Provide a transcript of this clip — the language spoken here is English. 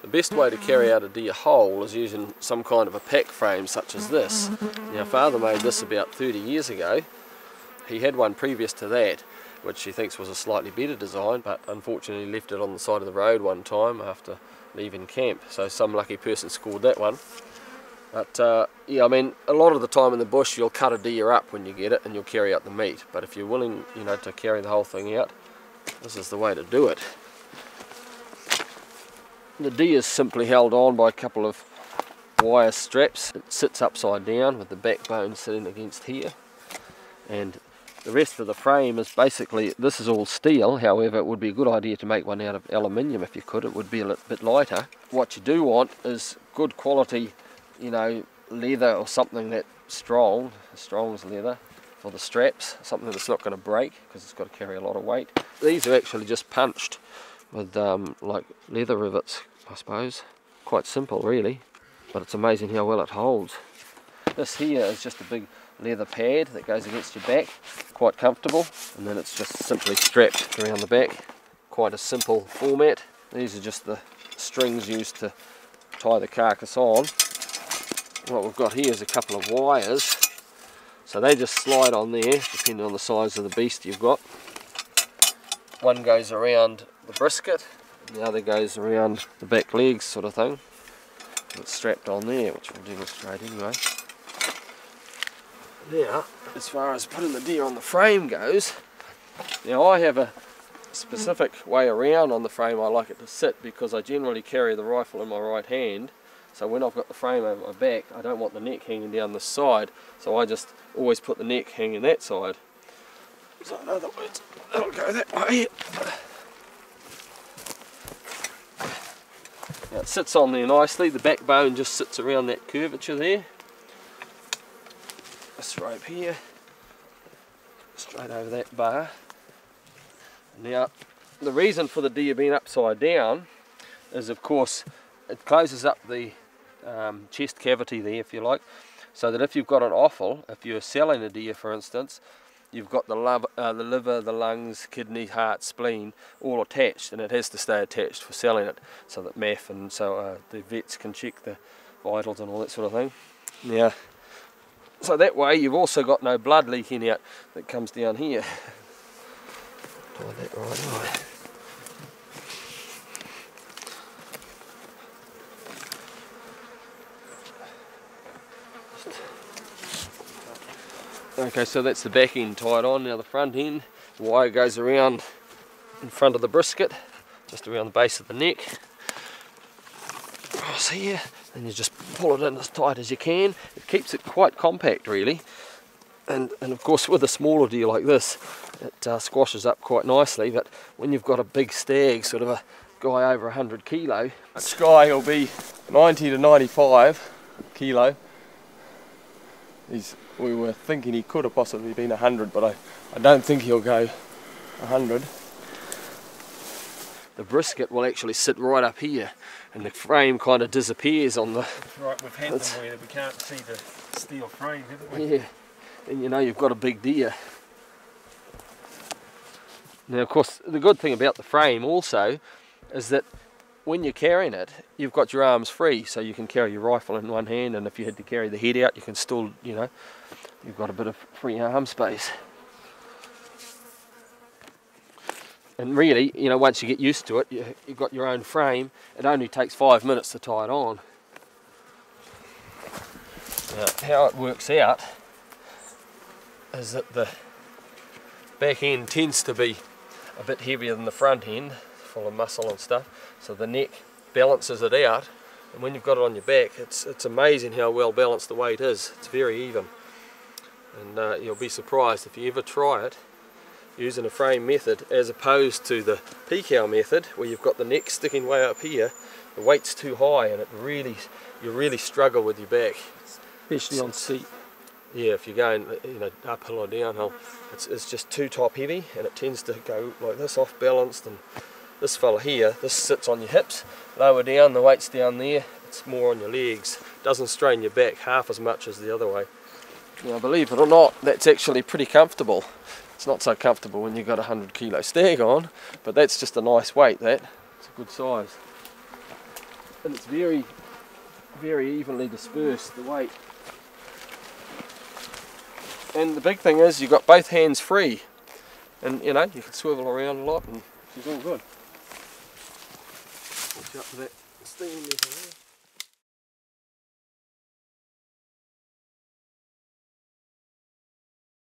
The best way to carry out a deer whole is using some kind of a pack frame such as this. Now, Father made this about 30 years ago. He had one previous to that, which he thinks was a slightly better design, but unfortunately left it on the side of the road one time after leaving camp, so some lucky person scored that one. But yeah, I mean, a lot of the time in the bush you'll cut a deer up when you get it and you'll carry out the meat, but if you're willing, you know, to carry the whole thing out, this is the way to do it. The deer is simply held on by a couple of wire straps. It sits upside down with the backbone sitting against here, and the rest of the frame is basically, this is all steel. However, it would be a good idea to make one out of aluminium if you could. It would be a little bit lighter. What you do want is good quality, you know, leather or something that's strong, as strong as leather for the straps, something that's not going to break because it's got to carry a lot of weight. These are actually just punched with like leather rivets, I suppose. Quite simple really, but it's amazing how well it holds. This here is just a big leather pad that goes against your back, quite comfortable, and then it's just simply strapped around the back. Quite a simple format. These are just the strings used to tie the carcass on. What we've got here is a couple of wires, so they just slide on there depending on the size of the beast you've got. One goes around the brisket, the other goes around the back legs sort of thing. It's strapped on there, which we'll demonstrate anyway. Now, as far as putting the deer on the frame goes, now I have a specific way around on the frame I like it to sit, because I generally carry the rifle in my right hand, so when I've got the frame over my back I don't want the neck hanging down this side, so I just always put the neck hanging that side. So in other words, it'll go that way. Now it sits on there nicely, the backbone just sits around that curvature there. This rope here, straight over that bar. Now, the reason for the deer being upside down is, of course, it closes up the chest cavity there, if you like, so that if you've got an offal, if you're selling a deer for instance, you've got the liver, the lungs, kidney, heart, spleen all attached, and it has to stay attached for selling it, so that MAF and so the vets can check the vitals and all that sort of thing. Now, so that way you've also got no blood leaking out that comes down here. Tie that right away. Okay, so that's the back end tied on. Now the front end, the wire goes around in front of the brisket, just around the base of the neck. Across here, and you just pull it in as tight as you can. It keeps it quite compact really, and of course with a smaller deer like this it squashes up quite nicely, but when you've got a big stag, sort of a guy over 100 kilo, this guy will be 90 to 95 kilo. We were thinking he could have possibly been 100, but I don't think he'll go 100. The brisket will actually sit right up here, and the frame kind of disappears on the... That's right, we've had them where we can't see the steel frame, haven't we? Yeah, and you know you've got a big deer. Now of course the good thing about the frame also is that when you're carrying it, you've got your arms free, so you can carry your rifle in one hand, and if you had to carry the head out you can still, you know, you've got a bit of free arm space. And really, you know, once you get used to it, you've got your own frame. It only takes 5 minutes to tie it on. Now, how it works out is that the back end tends to be a bit heavier than the front end, full of muscle and stuff, so the neck balances it out, and when you've got it on your back, it's amazing how well balanced the weight is. It's very even, and you'll be surprised if you ever try it using a frame method as opposed to the Pekau method, where you've got the neck sticking way up here. The weight's too high, and you really struggle with your back, Especially on seat. Yeah, if you're going, you know, uphill or downhill, it's just too top heavy, and it tends to go like this, off balanced. And this fella here, this sits on your hips, lower down, the weight's down there, it's more on your legs. Doesn't strain your back half as much as the other way. Now believe it or not, that's actually pretty comfortable. It's not so comfortable when you've got a 100 kilo stag on, but that's just a nice weight, that. It's a good size. and it's very, very evenly dispersed, the weight. And the big thing is you've got both hands free, and you know, you can swivel around a lot and she's all good. Watch out for that steam meter there.